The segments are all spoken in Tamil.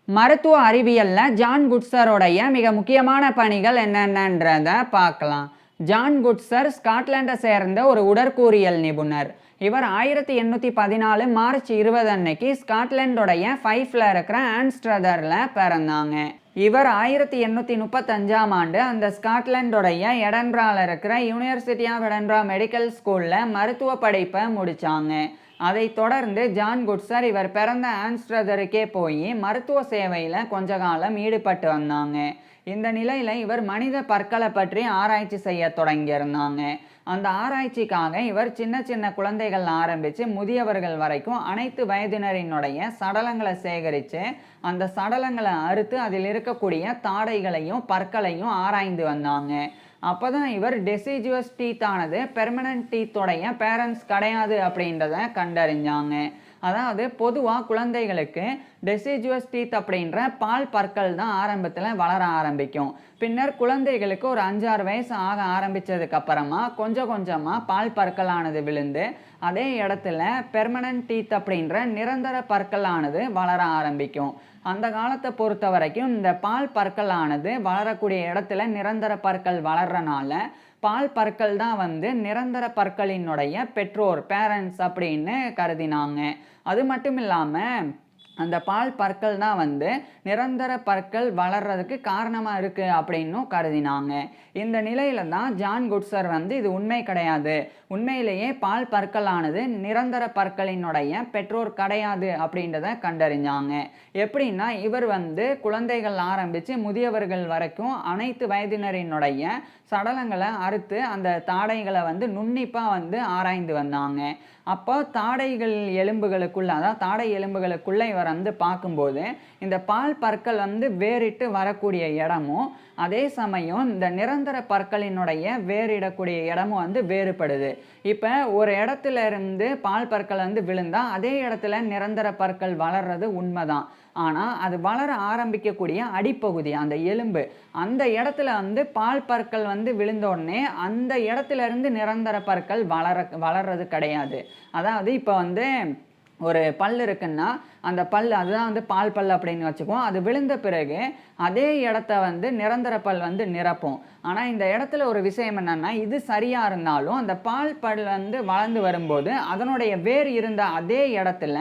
மருத்துவ அறிவியல்ல ஜான் குட்ஸரோடைய மிக முக்கியமான பணிகள் என்னென்னன்றத பார்க்கலாம். ஜான் குட்ஸர் ஸ்காட்லாண்டை சேர்ந்த ஒரு உடற்கூறியல் நிபுணர். இவர் 1814 மார்ச் 20 அன்னைக்கு ஸ்காட்லாண்டோடைய ஃபைஃப்ல இருக்கிற ஆன்ஸ்ட்ரதர்ல பிறந்தாங்க. இவர் 1835ஆம் ஆண்டு அந்த ஸ்காட்லாண்டோடைய எடன்பிரால இருக்கிற யூனிவர்சிட்டி ஆஃப் எடன்பிரா மெடிக்கல் ஸ்கூல்ல மருத்துவ படிப்பை முடிச்சாங்க. அதை தொடர்ந்து ஜான் குட்ஸர் இவர் பிறந்த ஆன்ஸ்ட்ரதருக்கே போய் மருத்துவ சேவையில் கொஞ்ச காலம் ஈடுபட்டு வந்தாங்க. இந்த நிலையில் இவர் மனித பற்களை பற்றி ஆராய்ச்சி செய்ய தொடங்கியிருந்தாங்க. அந்த ஆராய்ச்சிக்காக இவர் சின்ன சின்ன குழந்தைகள் ஆரம்பித்து முதியவர்கள் வரைக்கும் அனைத்து வயதினரினுடைய சடலங்களை சேகரித்து அந்த சடலங்களை அறுத்து அதில் இருக்கக்கூடிய தாடைகளையும் பற்களையும் ஆராய்ந்து வந்தாங்க. அப்போ தான் இவர் டெசிஜுவஸ் டீத் ஆனது பெர்மனன்ட் டீத்தோடைய பேரண்ட்ஸ் கிடையாது அப்படின்றத கண்டறிஞ்சாங்க. அதாவது பொதுவாக குழந்தைகளுக்கு டெசிஜுவஸ் டீத் அப்படின்ற பால் பற்கள் தான் ஆரம்பத்தில் வளர ஆரம்பிக்கும். பின்னர் குழந்தைகளுக்கு ஒரு 5-6 வயசு ஆக ஆரம்பித்ததுக்கு அப்புறமா கொஞ்சம் கொஞ்சமாக பால் பற்களானது விழுந்து அதே இடத்துல பெர்மனன்ட் டீத் அப்படின்ற நிரந்தர பற்களானது வளர ஆரம்பிக்கும். அந்த காலத்தை பொறுத்த வரைக்கும் இந்த பால் பற்களானது வளரக்கூடிய இடத்துல நிரந்தர பற்கள் வளர்றனால பால் பற்கள் தான் நிரந்தர பற்களினுடைய பெற்றோர் பேரண்ட்ஸ் அப்படின்னு கருதினாங்க. அது மட்டும் இல்லாமல் அந்த பால் பற்கள் தான் நிரந்தர பற்கள் வளர்றதுக்கு காரணமாக இருக்குது அப்படின்னும் கருதினாங்க. இந்த நிலையில தான் ஜான் குட்ஸர் இது உண்மை கிடையாது, உண்மையிலேயே பால் பற்களானது நிரந்தர பற்களினுடைய பெற்றோர் கிடையாது அப்படின்றத கண்டறிஞ்சாங்க. எப்படின்னா இவர் குழந்தைகள் ஆரம்பித்து முதியவர்கள் வரைக்கும் அனைத்து வயதினரினுடைய சடலங்களை அறுத்து அந்த தாடைகளை நுண்ணிப்பாக ஆராய்ந்து வந்தாங்க. அப்போ தாடைகள் எலும்புகளுக்குள்ள, அதாவது தாடை எலும்புகளுக்குள்ள இவர் பார்க்கும்போது இந்த பால் பற்கள் வேறிட்டு வரக்கூடிய இடமும் அதே சமயம் இந்த நிரந்தர பற்களினுடைய வேறிடக்கூடிய இடமும் வேறுபடுது. இப்போ ஒரு இடத்துல இருந்து பால் பற்கள் விழுந்தா அதே இடத்துல நிரந்தர பற்கள் வளர்றது உண்மைதான். ஆனால் அது வளர ஆரம்பிக்கக்கூடிய அடிப்பகுதி அந்த எலும்பு, அந்த இடத்துல பால் பற்கள் விழுந்த உடனே அந்த இடத்துல இருந்து நிரந்தர பற்கள் வளர்றது கிடையாது. அதாவது இப்போ ஒரு பல் இருக்குன்னா அந்த பல் அதுதான் பால் பல் அப்படின்னு வச்சுக்குவோம். அது விழுந்த பிறகு அதே இடத்த நிரந்தர பல் நிரப்பும். ஆனால் இந்த இடத்துல ஒரு விஷயம் என்னன்னா, இது சரியாக இருந்தாலும் அந்த பால் பல் வளர்ந்து வரும்போது அதனுடைய வேர் இருந்த அதே இடத்துல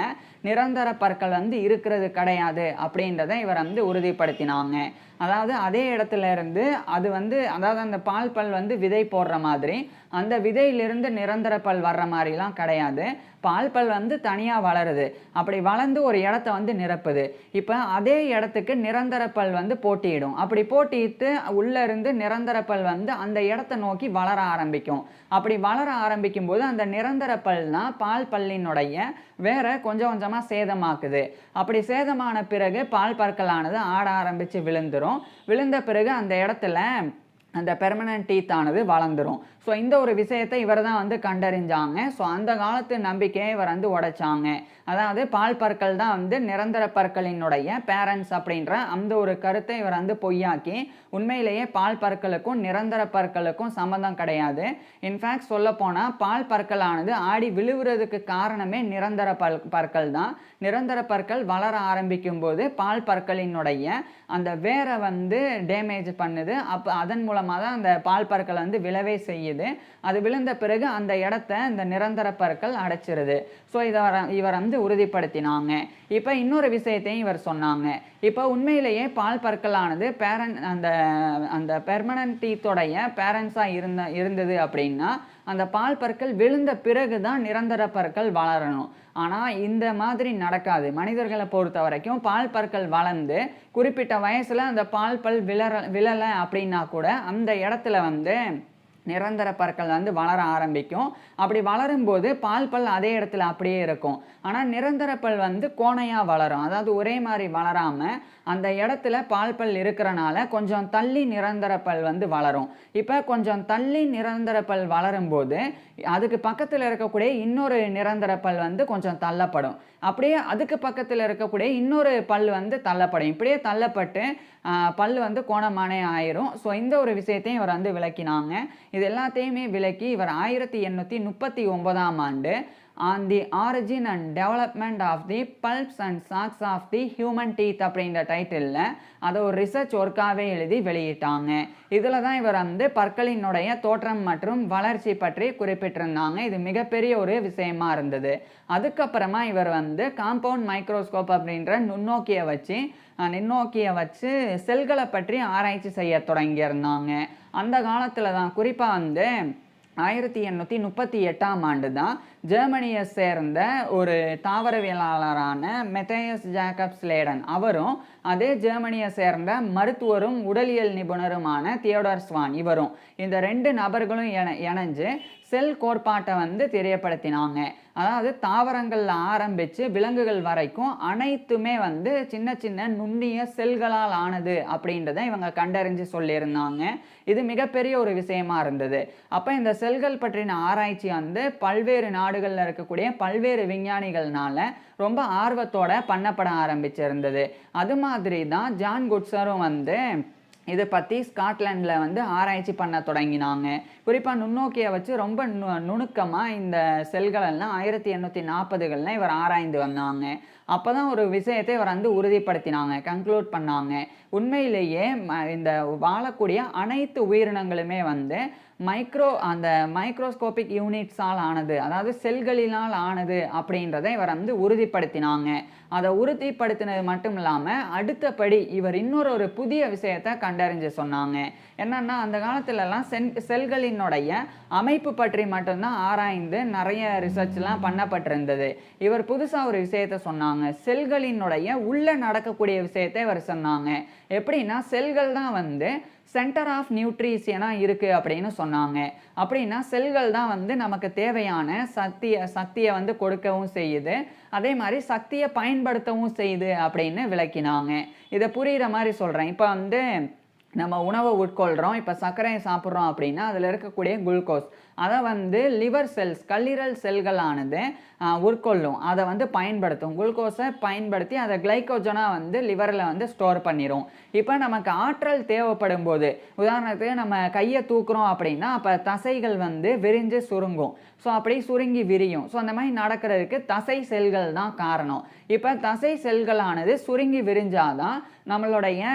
நிரந்தர பற்கள் இருக்கிறது கிடையாது அப்படின்றத இவர் உறுதிப்படுத்தினாங்க. அதாவது அதே இடத்துல இருந்து அது அதாவது அந்த பால் பல் விதை போடுற மாதிரி அந்த விதையிலிருந்து நிரந்தர பல் வர்ற மாதிரிலாம் கிடையாது. பால் பல் தனியாக வளருது, அப்படி வளர்ந்து ஒரு இடத்த நிரப்புது. இப்போ அதே இடத்துக்கு நிரந்தர பல் போட்டியிடும். அப்படி போட்டியிட்டு உள்ள இருந்து நிரந்தர பல் அந்த இடத்த நோக்கி வளர ஆரம்பிக்கும். அப்படி வளர ஆரம்பிக்கும் போது அந்த நிரந்தர பல் தான் பால் பல்லினுடைய வேற கொஞ்சம் கொஞ்சமாக சேதமாக்குது. அப்படி சேதமான பிறகு பால் பற்களானது ஆட ஆரம்பித்து விழுந்துடும். விழுந்த பிறகு அந்த இடத்துல அந்த பெர்மனன்ட் டீத் ஆனது வளர்ந்துடும். ஸோ இந்த ஒரு விஷயத்தை இவர் தான் கண்டறிஞ்சாங்க. ஸோ அந்த காலத்து நம்பிக்கையை இவர் உடைச்சாங்க. அதாவது பால் பற்கள் தான் நிரந்தர பற்களினுடைய பேரண்ட்ஸ் அப்படின்ற அந்த ஒரு கருத்தை இவர் பொய்யாக்கி உண்மையிலேயே பால் பற்களுக்கும் நிரந்தர பற்களுக்கும் சம்மந்தம் கிடையாது. இன்ஃபேக்ட் சொல்லப்போனால் பால் பற்களானது ஆடி விழுவுறதுக்கு காரணமே நிரந்தர பற்கள் தான். நிரந்தர பற்கள் வளர ஆரம்பிக்கும் போது பால் பற்களினுடைய அந்த வேரை டேமேஜ் பண்ணுது. அப்போ அதன் மூலமாக தான் அந்த பால் பற்கள் விழவே செய்யுது. அது விழுந்த பிறகு அந்த இடத்த இந்த நிரந்தர பற்கள் அடைச்சிருது. ஸோ இவர் உறுதிப்படுத்தினாங்க. இப்போ இன்னொரு விஷயத்தையும் இவர் சொன்னாங்க. இப்போ உண்மையிலேயே பால் பற்களானது அந்த பெர்மனன்ட் டீத்தோடைய பேரண்ட்ஸாக இருந்தது அப்படின்னா அந்த பால் பற்கள் விழுந்த பிறகு தான் நிரந்தர பற்கள் வளரணும். ஆனால் இந்த மாதிரி நடக்காது. மனிதர்களை பொறுத்த வரைக்கும் பால் பற்கள் வளர்ந்து குறிப்பிட்ட வயசில் அந்த பால் பல் விழலை அப்படின்னா கூட அந்த இடத்துல நிரந்தர பற்கள் வளர ஆரம்பிக்கும். அப்படி வளரும்போது பால் பல் அதே இடத்துல அப்படியே இருக்கும். ஆனால் நிரந்தர பல் கோணையாக வளரும். அதாவது ஒரே மாதிரி வளராமல் அந்த இடத்துல பால் பல் இருக்கிறனால கொஞ்சம் தள்ளி நிரந்தர பல் வளரும். இப்போ கொஞ்சம் தள்ளி நிரந்தர பல் வளரும்போது அதுக்கு பக்கத்தில் இருக்கக்கூடிய இன்னொரு நிரந்தர பல் கொஞ்சம் தள்ளப்படும். அப்படியே அதுக்கு பக்கத்தில் இருக்கக்கூடிய இன்னொரு பல் தள்ளப்படும். இப்படியே தள்ளப்பட்டு பல் கோணமானே ஆயிரும். ஸோ இந்த ஒரு விஷயத்தையும் இவர் விளக்கினாங்க. இது எல்லாத்தையுமே விளக்கி இவர் 1839ஆம் ஆண்டு on the origin and development of the pulps and sacs of the human teeth அப்படின்ற டைட்டிலில் அதை ஒரு ரிசர்ச் ஒர்க்காகவே எழுதி வெளியிட்டாங்க. இதில் தான் இவர் வந்து பற்களினுடைய தோற்றம் மற்றும் வளர்ச்சி பற்றி குறிப்பிட்டிருந்தாங்க. இது மிகப்பெரிய ஒரு விஷயமா இருந்தது. அதுக்கப்புறமா இவர் வந்து காம்பவுண்ட் மைக்ரோஸ்கோப் அப்படின்ற நுண்ணோக்கியை வச்சு செல்களை பற்றி ஆராய்ச்சி செய்ய தொடங்கியிருந்தாங்க. அந்த காலத்தில் தான் குறிப்பாக வந்து 1838ஆம் ஆண்டு தான் ஜெர்மனியை சேர்ந்த ஒரு தாவரவியலாளரான மெத்தேயஸ் ஜேக்கப்ஸ் லேடன் அவரும் அதே ஜெர்மனியை சேர்ந்த மருத்துவரும் உடலியல் நிபுணருமான தியோடர் ஸ்வான் இவரும் இந்த 2 நபர்களும் இணைஞ்சு செல் கோட்பாட்டை வந்து தெரியப்படுத்தினாங்க. அதாவது தாவரங்களில் ஆரம்பித்து விலங்குகள் வரைக்கும் அனைத்துமே வந்து சின்ன சின்ன நுண்ணிய செல்களால் ஆனது அப்படின்றத இவங்க கண்டறிஞ்சு சொல்லியிருந்தாங்க. இது மிகப்பெரிய ஒரு விஷயமா இருந்தது. அப்போ இந்த செல்கள் பற்றின ஆராய்ச்சி வந்து பல்வேறு நாடுகளில் இருக்கக்கூடிய பல்வேறு விஞ்ஞானிகள்னால ரொம்ப ஆர்வத்தோட பண்ணப்பட ஆரம்பிச்சிருந்தது. அது மாதிரி தான் ஜான் குட்ஸரும் வந்து இதை பற்றி ஸ்காட்லாண்டில் வந்து ஆராய்ச்சி பண்ண தொடங்கினாங்க. குறிப்பாக நுண்ணோக்கியை வச்சு ரொம்ப நுணுக்கமாக இந்த செல்களெல்லாம் 1840களில் இவர் ஆராய்ந்து வந்தாங்க. அப்போ தான் ஒரு விஷயத்தை இவர் வந்து உறுதிப்படுத்தினாங்க, கன்க்ளூட் பண்ணாங்க. உண்மையிலேயே இந்த வாழக்கூடிய அனைத்து உயிரினங்களுமே வந்து அந்த மைக்ரோஸ்கோபிக் யூனிட்ஸால் ஆனது, அதாவது செல்களினால் ஆனது அப்படின்றத இவர் வந்து உறுதிப்படுத்தினாங்க. அதை உறுதிப்படுத்தினது மட்டும் இல்லாமல் அடுத்தபடி இவர் இன்னொரு புதிய விஷயத்தை கண்டறிஞ்சு சொன்னாங்க. என்னன்னா அந்த காலத்துலலாம் செல்களினுடைய அமைப்பு பற்றி மட்டும்தான் ஆராய்ந்து நிறைய ரிசர்ச்லாம் பண்ணப்பட்டிருந்தது. இவர் புதுசாக ஒரு விஷயத்த சொன்னாங்க. செல்களினுடைய உள்ள நடக்கக்கூடிய விஷயத்தை இவர் சொன்னாங்க. எப்படின்னா செல்கள் தான் வந்து சென்டர் ஆஃப் நியூட்ரிஷனாக இருக்குது அப்படின்னு சொன்னாங்க. அப்படின்னா செல்கள் தான் வந்து நமக்கு தேவையான சக்தியை வந்து கொடுக்கவும் செய்யுது, அதே மாதிரி சக்தியை பயன்படுத்தவும் செய்யுது அப்படின்னு விளக்கினாங்க. இதை புரிகிற மாதிரி சொல்கிறேன். இப்போ வந்து நம்ம உணவை உட்கொள்கிறோம், இப்போ சர்க்கரையை சாப்பிட்றோம் அப்படின்னா அதில் இருக்கக்கூடிய குளுக்கோஸ் அதை வந்து லிவர் செல்ஸ், கல்லீரல் செல்களானது உட்கொள்ளும், அதை வந்து பயன்படுத்தும். குளுக்கோஸை பயன்படுத்தி அதை கிளைக்கோஜனாக வந்து லிவரில் வந்து ஸ்டோர் பண்ணிடும். இப்போ நமக்கு ஆற்றல் தேவைப்படும் போது, உதாரணத்துக்கு நம்ம கையை தூக்குறோம் அப்படின்னா அப்போ தசைகள் வந்து விரிஞ்சு சுருங்கும். ஸோ அப்படி சுருங்கி விரியும். ஸோ அந்த மாதிரி நடக்கிறதுக்கு தசை செல்கள் தான் காரணம். இப்போ தசை செல்களானது சுருங்கி விரிஞ்சாதான் நம்மளுடைய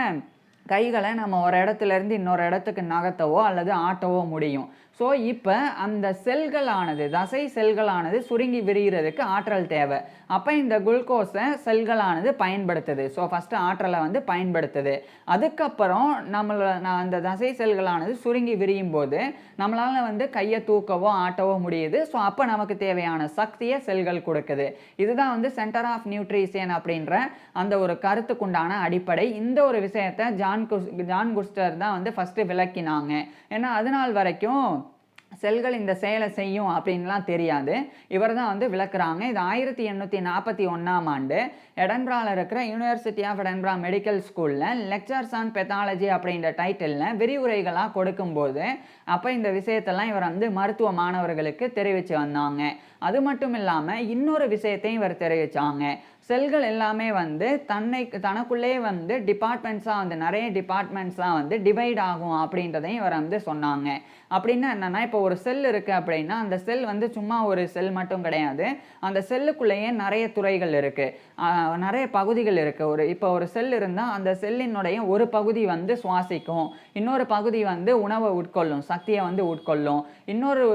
கைகளை நம்ம ஒரு இடத்துலேருந்து இன்னொரு இடத்துக்கு நகர்த்தவோ அல்லது ஆட்டவோ முடியும். ஸோ இப்போ அந்த செல்களானது, தசை செல்களானது சுருங்கி விரிகிறதுக்கு ஆற்றல் தேவை. அப்போ இந்த குளுக்கோஸை செல்களானது பயன்படுத்துது. ஸோ ஃபஸ்ட்டு ஆற்றலை வந்து பயன்படுத்துது. அதுக்கப்புறம் அந்த தசை செல்களானது சுருங்கி விரியும் போது நம்மளால் வந்து கையை தூக்கவோ ஆட்டவோ முடியுது. ஸோ அப்போ நமக்கு தேவையான சக்தியை செல்கள் கொடுக்குது. இதுதான் வந்து சென்டர் ஆஃப் நியூட்ரிஷன் அப்படின்ற அந்த ஒரு கருத்துக்குண்டான அடிப்படை. இந்த ஒரு விஷயத்தை ஜான் குட்ஸர் தான் வந்து ஃபஸ்ட்டு விளக்கினாங்க. ஏன்னா அதனால் வரைக்கும் செல்கள் இந்த செயலை செய்யும் அப்படின்லாம் தெரியாது. இவர் தான் வந்து விளக்குறாங்க. இது 1841ஆம் ஆண்டு எடன்பராவில் இருக்கிற யூனிவர்சிட்டி ஆஃப் எடன்பரா மெடிக்கல் ஸ்கூலில் லெக்சர்ஸ் ஆன் பெத்தாலஜி அப்படின்ற டைட்டிலில் விரிவுரைகளாக கொடுக்கும்போது அப்போ இந்த விஷயத்தெல்லாம் இவர் வந்து மருத்துவ மாணவர்களுக்கு தெரிவித்து வந்தாங்க. அது மட்டும் இல்லாமல் இன்னொரு விஷயத்தையும் இவர் தெரிவித்தாங்க. செல்கள் எல்லாமே வந்து தனக்குள்ளே வந்து டிபார்ட்மெண்ட்ஸாக வந்து நிறைய டிபார்ட்மெண்ட்ஸாக வந்து டிவைட் ஆகும் அப்படின்றதையும் இவர் வந்து சொன்னாங்க. அப்படின்னா என்னென்னா, இப்போ ஒரு செல் இருக்குது அப்படின்னா அந்த செல் வந்து சும்மா ஒரு செல் மட்டும் கிடையாது. அந்த செல்லுக்குள்ளேயே நிறைய துறைகள் இருக்குது, நிறைய பகுதிகள் இருக்குது. இப்போ ஒரு செல் இருந்தால் அந்த செல்லினுடைய ஒரு பகுதி வந்து சுவாசிக்கும், இன்னொரு பகுதி வந்து உணவை உட்கொள்ளும், சக்தியை வந்து உட்கொள்ளும், இன்னொரு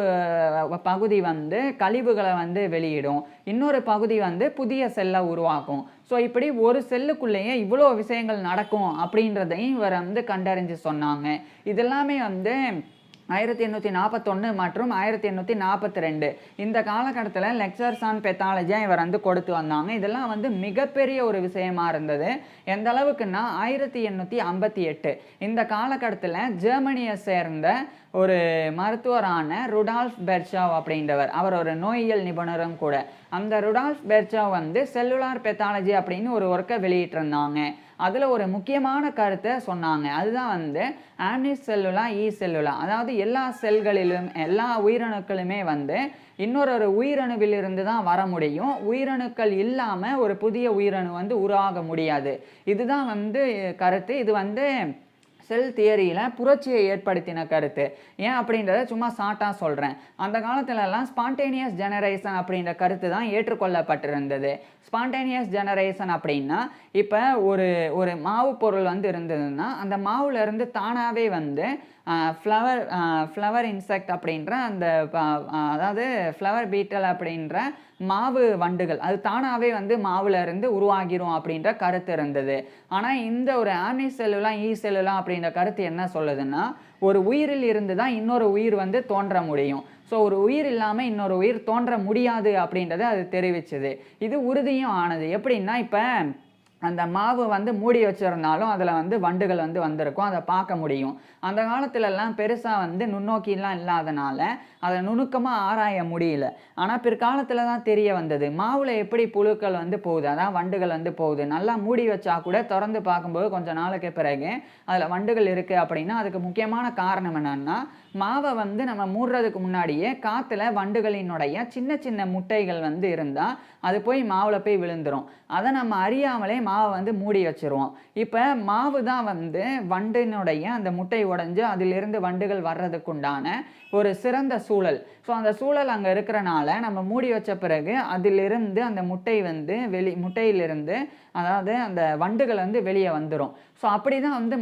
பகுதி வந்து கழிவுகளை வந்து வெளியிடும், இன்னொரு பகுதி வந்து புதிய செல்லை உருவாக்கும். ஸோ இப்படி ஒரு செல்லுக்குள்ளேயே இவ்வளோ விஷயங்கள் நடக்கும் அப்படின்றதையும் இவர் வந்து கண்டறிஞ்சு சொன்னாங்க. இதெல்லாமே வந்து 1841 மற்றும் 1842 இந்த காலகட்டத்தில் லெக்சர்ஸ் ஆன் பெத்தாலஜியாக இவர் வந்து கொடுத்து வந்தாங்க. இதெல்லாம் வந்து மிகப்பெரிய ஒரு விஷயமா இருந்தது. எந்த அளவுக்குன்னா 1858 இந்த காலகட்டத்தில் ஜெர்மனியை சேர்ந்த ஒரு மருத்துவரான ருடால்ஃப் பெர்ச்சாவ் அப்படின்றவர், அவர் ஒரு நோயியல் நிபுணரும் கூட. அந்த ருடால்ஃப் பெர்ச்சாவ் வந்து செல்லுலார் பெத்தாலஜி அப்படின்னு ஒரு ஒர்க்கை வெளியிட்டிருந்தாங்க. அதில் ஒரு முக்கியமான கருத்தை சொன்னாங்க. அதுதான் வந்து ஆம்னிஸ் செல்லுலா ஈ செல்லுலா, அதாவது எல்லா செல்களிலும் எல்லா உயிரணுக்களுமே வந்து இன்னொரு உயிரணுவிலிருந்து தான் வர முடியும். உயிரணுக்கள் இல்லாமல் ஒரு புதிய உயிரணு வந்து உருவாக முடியாது. இதுதான் வந்து கருத்து. இது வந்து செல் தியரியில் புரட்சியை ஏற்படுத்தின கருத்து. ஏன் அப்படின்றத சும்மா ஷார்ட்டாக சொல்கிறேன். அந்த காலத்துலலாம் ஸ்பான்டேனியஸ் ஜெனரேஷன் அப்படின்ற கருத்து தான் ஏற்றுக்கொள்ளப்பட்டிருந்தது. ஸ்பான்டேனியஸ் ஜெனரேஷன் அப்படின்னா இப்போ ஒரு ஒரு மாவு பொருள் வந்து இருந்ததுன்னா அந்த மாவுலேருந்து தானாகவே வந்து ஃப்ளவர் இன்செக்ட் அப்படின்ற அந்த அதாவது ஃப்ளவர் பீட்டல் அப்படின்ற மாவு வண்டுகள் அது தானாகவே வந்து மாவுல இருந்து உருவாகிரும் அப்படின்ற கருத்து இருந்தது. ஆனால் இந்த ஒரு ஆர்னி செல்லுலாம் ஈ செல்லுலாம் அப்படின்ற கருத்து என்ன சொல்லுதுன்னா, ஒரு உயிரில் இருந்து தான் இன்னொரு உயிர் வந்து தோன்ற முடியும். ஸோ ஒரு உயிர் இல்லாமல் இன்னொரு உயிர் தோன்ற முடியாது அப்படின்றத அது தெரிவிச்சுது. இது உறுதியும் ஆனது. எப்படின்னா இப்போ அந்த மாவு வந்து மூடி வச்சிருந்தாலும் அதில் வந்து வண்டுகள் வந்து வந்திருக்கும். அதை பார்க்க முடியும். அந்த காலத்துலலாம் பெருசாக வந்து நுண்ணோக்கிலாம் இல்லாதனால அதை நுணுக்கமாக ஆராய முடியல. ஆனால் பிற்காலத்தில் தான் தெரிய வந்தது. மாவில் எப்படி புழுக்கள் வந்து போகுது, அதான் வண்டுகள் வந்து போகுது. நல்லா மூடி வச்சா கூட திறந்து பார்க்கும்போது கொஞ்சம் நாளுக்கு பிறகு அதில் வண்டுகள் இருக்குது அப்படின்னா அதுக்கு முக்கியமான காரணம் என்னன்னா, மாவை வந்து நம்ம மூடுறதுக்கு முன்னாடியே காற்றுல வண்டுகளினுடைய சின்ன சின்ன முட்டைகள் வந்து இருந்தால் அது போய் மாவில் போய் விழுந்துடும். அதை நம்ம அறியாமலே மாவை வந்து மூடி வச்சிருவோம். இப்போ மாவு தான் வந்து வண்டினுடைய அந்த முட்டை உடைஞ்சு அதிலிருந்து வண்டுகள் வர்றதுக்குண்டான ஒரு சிறந்த சூழல். ஸோ அந்த சூழல் அங்கே இருக்கிறனால நம்ம மூடி வச்ச பிறகு அதிலிருந்து அந்த முட்டை வந்து முட்டையிலிருந்து அதாவது அந்த வண்டுகள் வந்து வெளியே வந்துடும். ஸோ அப்படி தான் வந்து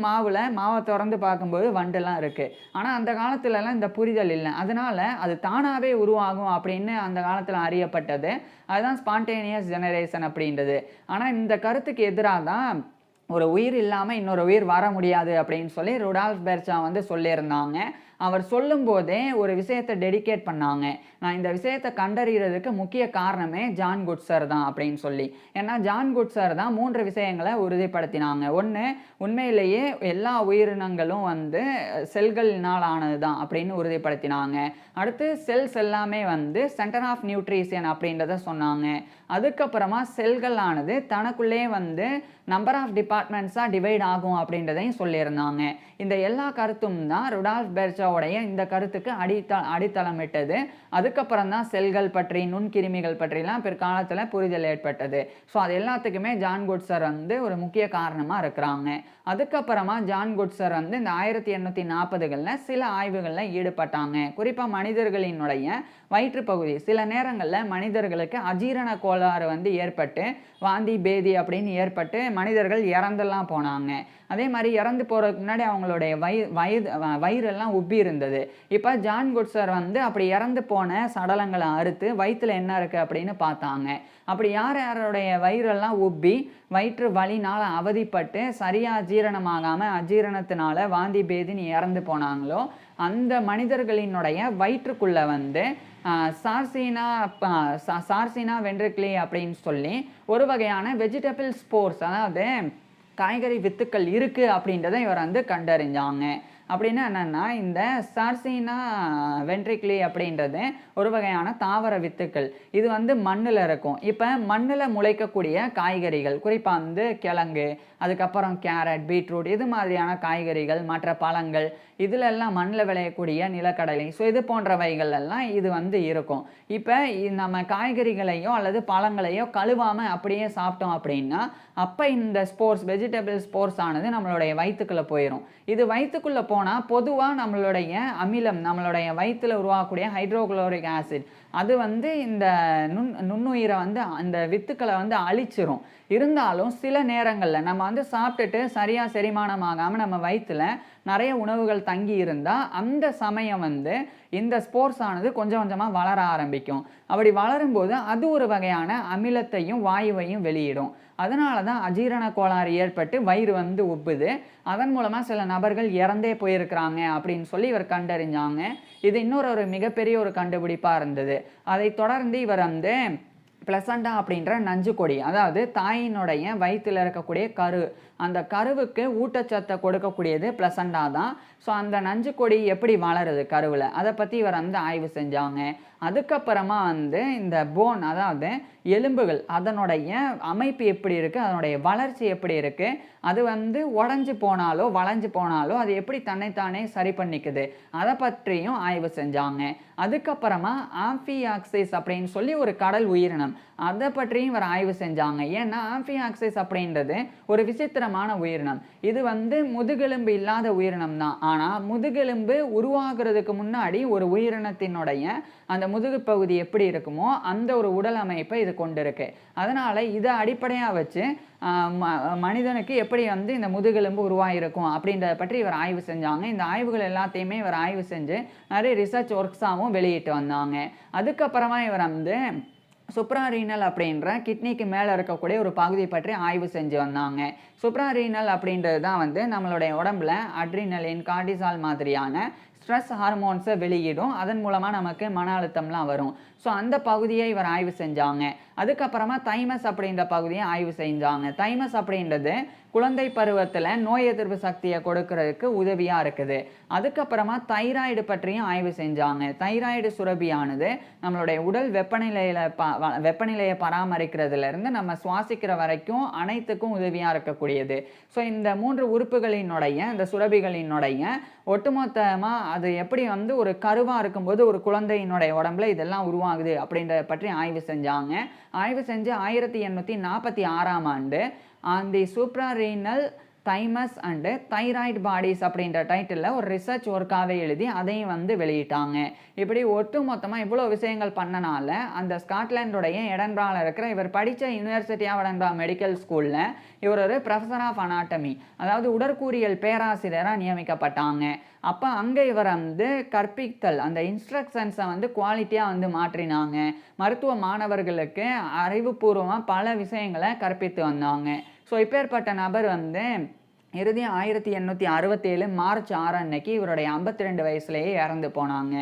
மாவை திறந்து பார்க்கும்போது வண்டுலாம் இருக்குது. ஆனால் அந்த காலத்துலலாம் இந்த புரிதல் இல்லை. அதனால அது தானாகவே உருவாகும் அப்படின்னு அந்த காலத்தில் அறியப்பட்டது. அதுதான் ஸ்பான்டேனியஸ் ஜெனரேஷன் அப்படின்றது. ஆனால் இந்த கருத்துக்கு எதிராக தான் ஒரு உயிர் இல்லாமல் இன்னொரு உயிர் வர முடியாது அப்படின்னு சொல்லி ருடால்ஃப் பெர்ச்சா வந்து சொல்லியிருந்தாங்க. அவர் சொல்லும்போதே ஒரு விஷயத்தை டெடிகேட் பண்ணாங்க. நான் இந்த விஷயத்தை கண்டறிகிறதுக்கு முக்கிய காரணமே ஜான் குட்சர் தான் அப்படின்னு சொல்லி. ஏன்னா ஜான் குட்சர் தான் 3 விஷயங்களை உறுதிப்படுத்தினாங்க. ஒன்று, உண்மையிலேயே எல்லா உயிரினங்களும் வந்து செல்களினால் ஆனது தான் அப்படின்னு உறுதிப்படுத்தினாங்க. அடுத்து செல்ஸ் எல்லாமே வந்து சென்டர் ஆஃப் நியூட்ரிஷன் அப்படின்றத சொன்னாங்க. அதுக்கப்புறமா செல்கள் ஆனது தனக்குள்ளே வந்து நம்பர் ஆஃப் டிபார்ட்மெண்ட்ஸாக டிவைட் ஆகும் அப்படின்றதையும் சொல்லியிருந்தாங்க. இந்த எல்லா கருத்தும் தான் ருடால்ஃப் பெர்ச்சாவுடைய இந்த கருத்துக்கு அடித்தளமிட்டது. அதுக்கப்புறம் தான் செல்கள் பற்றி நுண்கிருமிகள் பற்றிலாம் பிற்காலத்தில் புரிதல் ஏற்பட்டது. ஸோ அது எல்லாத்துக்குமே ஜான் குட்சர் வந்து ஒரு முக்கிய காரணமாக இருக்கிறாங்க. அதுக்கப்புறமா ஜான் குட்சர் வந்து இந்த 1840களில் சில ஆய்வுகளில் ஈடுபட்டாங்க. குறிப்பாக மனிதர்களினுடைய வயிற்றுப்பகுதி சில நேரங்களில் மனிதர்களுக்கு அஜீரண கோளாறு வந்து ஏற்பட்டு வாந்தி பேதி அப்படின்னு ஏற்பட்டு மனிதர்கள் இறந்தெல்லாம் போனாங்க. அதே மாதிரி இறந்து போகிறதுக்கு முன்னாடி அவங்களுடைய வயிறெல்லாம் உப்பி இருந்தது. இப்போ ஜான் குட்சர் வந்து அப்படி இறந்து போன சடலங்களை அறுத்து வயிற்றில் என்ன இருக்குது அப்படின்னு பார்த்தாங்க. அப்படி யாருடைய வயிறெல்லாம் உப்பி வயிற்று வலினால் அவதிப்பட்டு சரியாக ஜீரணமாகாமல் அஜீரணத்தினால வாந்தி பேதின்னு இறந்து போனாங்களோ அந்த மனிதர்களினுடைய வயிற்றுக்குள்ளே வந்து சார்சினா வென்ட்ரிக்லி அப்படின்னு சொல்லி ஒரு வகையான வெஜிடபிள் ஸ்போர்ஸ் அதாவது காய்கறி வித்துக்கள் இருக்குது அப்படின்றத இவர் வந்து கண்டறிஞ்சாங்க. அப்படின்னா என்னென்னா இந்த சார்சினா வென்ட்ரிக்லி அப்படின்றது ஒரு வகையான தாவர வித்துக்கள். இது வந்து மண்ணில் இருக்கும். இப்போ மண்ணில் முளைக்கக்கூடிய காய்கறிகள் குறிப்பாக வந்து கிழங்கு, அதுக்கப்புறம் கேரட், பீட்ரூட் இது மாதிரியான காய்கறிகள், மற்ற பழங்கள், இதிலெல்லாம் மண்ணில் விளையக்கூடிய நிலக்கடலை, ஸோ இது போன்றவைகள் எல்லாம் இது வந்து இருக்கும். இப்போ நம்ம காய்கறிகளையோ அல்லது பழங்களையோ கழுவாமல் அப்படியே சாப்பிட்டோம் அப்படின்னா அப்போ இந்த ஸ்போர்ஸ் வெஜிடபிள் ஸ்போர்ஸ் ஆனது நம்மளுடைய வயிற்றுக்குள்ளே போயிடும். இது வயிற்றுக்குள்ளே போனால் பொதுவாக நம்மளுடைய அமிலம் நம்மளுடைய வயிற்றில் உருவாகக்கூடிய ஹைட்ரோகுளோரிக் ஆசிட் அது வந்து இந்த நுண்ணுயிரை வந்து அந்த வித்துக்களை வந்து அழிச்சிரும். இருந்தாலும் சில நேரங்களில் நம்ம வந்து சாப்பிட்டுட்டு சரியாக செரிமானம் ஆகாமல் நம்ம வயிற்றில் நிறைய உணவுகள் தங்கி இருந்தால் அந்த சமயம் வந்து இந்த ஸ்போர்ஸ் ஆனது கொஞ்சம் கொஞ்சமாக வளர ஆரம்பிக்கும். அப்படி வளரும்போது அது ஒரு வகையான அமிலத்தையும் வாயுவையும் வெளியிடும். அதனால தான் அஜீரண கோளாறு ஏற்பட்டு வயிறு வந்து உப்புது. அதன் மூலமாக சில நபர்கள் இறந்தே போயிருக்கிறாங்க அப்படின்னு சொல்லி இவர் கண்டறிஞ்சாங்க. இது இன்னொரு மிகப்பெரிய ஒரு கண்டுபிடிப்பாக இருந்தது. அதை தொடர்ந்து இவர் வந்து பிளசண்டா அப்படின்ற நஞ்சு கொடி அதாவது தாயினுடைய வயிற்றில் இருக்கக்கூடிய கரு அந்த கருவுக்கு ஊட்டச்சத்தை கொடுக்கக்கூடியது பிளசண்டா தான். ஸோ அந்த நஞ்சு கொடி எப்படி வளருது கருவில் அதை பற்றி இவர் வந்து ஆய்வு செஞ்சாங்க. அதுக்கப்புறமா வந்து இந்த போன் அதாவது எலும்புகள் அதனுடைய அமைப்பு எப்படி இருக்குது, அதனுடைய வளர்ச்சி எப்படி இருக்குது, அது வந்து உடஞ்சி போனாலோ வளைஞ்சு போனாலோ அது எப்படி தன்னைத்தானே சரி பண்ணிக்குது அதை பற்றியும் ஆய்வு செஞ்சாங்க. அதுக்கப்புறமா ஆம்பியாக்சிஸ் அப்படின்னு சொல்லி ஒரு கடல் உயிரினம் அதை பற்றியும் இவர் ஆய்வு செஞ்சாங்க. ஏன்னா ஆம்பியாக்சிஸ் அப்படின்றது ஒரு விசித்திரமான உயிரினம். இது முதுகெலும்பு இல்லாத உயிரினம் தான். ஆனால் முதுகெலும்பு உருவாகிறதுக்கு முன்னாடி ஒரு உயிரினத்தினுடைய அந்த முதுகு பகுதி எப்படி இருக்குமோ அந்த ஒரு உடல் அமைப்பை இது கொண்டிருக்கு. அதனால் இதை அடிப்படையாக வச்சு மனிதனுக்கு எப்படி இந்த முதுகெலும்பு உருவாகிருக்கும் அப்படின்றத பற்றி இவர் ஆய்வு செஞ்சாங்க. இந்த ஆய்வுகள் எல்லாத்தையுமே இவர் ஆய்வு செஞ்சு நிறைய ரிசர்ச் ஒர்க்ஸாகவும் வெளியிட்டு வந்தாங்க. அதுக்கப்புறமா இவர் சுப்ராரீனல் அப்படின்ற கிட்னிக்கு மேலே இருக்கக்கூடிய ஒரு பகுதி பற்றி ஆய்வு செஞ்சு வந்தாங்க. சுப்ராரீனல் அப்படின்றது தான் நம்மளுடைய உடம்புல அட்ரினலின், கார்டிசால் மாதிரியான ஸ்ட்ரெஸ் ஹார்மோன்ஸை வெளியிடும். அதன் மூலமாக நமக்கு மன அழுத்தம்லாம் வரும். ஸோ அந்த பகுதியை இவர் ஆய்வு செஞ்சாங்க. அதுக்கப்புறமா தைமஸ் அப்படின்ற பகுதியை ஆய்வு செஞ்சாங்க. தைமஸ் அப்படின்றது குழந்தை பருவத்தில் நோய் எதிர்ப்பு சக்தியை கொடுக்கறதுக்கு உதவியாக இருக்குது. அதுக்கப்புறமா தைராய்டு பற்றியும் ஆய்வு செஞ்சாங்க. தைராய்டு சுரபியானது நம்மளுடைய உடல் வெப்பநிலையை பராமரிக்கிறதுலேருந்து நம்ம சுவாசிக்கிற வரைக்கும் அனைத்துக்கும் உதவியாக இருக்கக்கூடியது. ஸோ இந்த 3 உறுப்புகளினுடைய இந்த சுரபிகளினுடைய ஒட்டுமொத்தமாக அது எப்படி ஒரு கருவாக இருக்கும்போது ஒரு குழந்தையினுடைய உடம்புல இதெல்லாம் உருவாகுது அப்படின்றத பற்றி ஆய்வு செஞ்சாங்க. ஆய்வு செஞ்சு 1846ஆம் ஆண்டு தி சூப்ராரீனல் தைமஸ் அண்டு தைராய்டு பாடிஸ் அப்படின்ற டைட்டிலில் ஒரு ரிசர்ச் ஒர்க்காகவே எழுதி அதையும் வெளியிட்டாங்க. இப்படி ஒட்டு மொத்தமாக இவ்வளோ விஷயங்கள் பண்ணனால அந்த ஸ்காட்லாண்டுடைய எடன்பிராவில் இருக்கிற இவர் படித்த யூனிவர்சிட்டி ஆஃப் எடன்பிரா மெடிக்கல் ஸ்கூலில் இவர் ஒரு ப்ரொஃபஸர் ஆஃப் அனாட்டமி, அதாவது உடற்கூறியல் பேராசிரியராக நியமிக்கப்பட்டாங்க. அப்போ அங்கே இவர் கற்பித்தல் அந்த இன்ஸ்ட்ரக்ஷன்ஸை குவாலிட்டியாக மாற்றினாங்க. மருத்துவ மாணவர்களுக்கு அறிவுபூர்வமாக பல விஷயங்களை கற்பித்து வந்தாங்க. ஸோ இப்பேற்பட்ட நபர் இறுதி 1867 மார்ச் 6 அன்னைக்கு இவருடைய 52 வயசுலேயே இறந்து போனாங்க.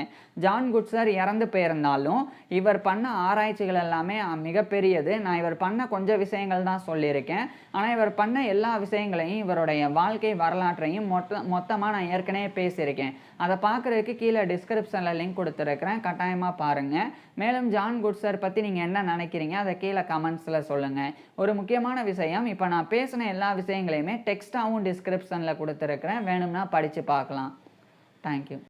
ஜான் குட்சர் இறந்து போயிருந்தாலும் இவர் பண்ண ஆராய்ச்சிகள் எல்லாமே மிகப்பெரியது. நான் இவர் பண்ண கொஞ்சம் விஷயங்கள் தான் சொல்லியிருக்கேன். ஆனால் இவர் பண்ண எல்லா விஷயங்களையும் இவருடைய வாழ்க்கை வரலாற்றையும் மொத்தமாக நான் ஏற்கனவே பேசியிருக்கேன். அதை பார்க்குறதுக்கு கீழே டிஸ்கிரிப்ஷனில் லிங்க் கொடுத்துருக்குறேன், கட்டாயமாக பாருங்கள். மேலும் ஜான் குட்சர் பற்றி நீங்கள் என்ன நினைக்கிறீங்க அதை கீழே கமெண்ட்ஸில் சொல்லுங்கள். ஒரு முக்கியமான விஷயம், இப்போ நான் பேசின எல்லா விஷயங்களையுமே டெக்ஸ்ட்டாகவும் டிஸ்கிரிப்ஷனில் கொடுத்துருக்குறேன், வேணும்னா படித்து பார்க்கலாம். தேங்க்யூ.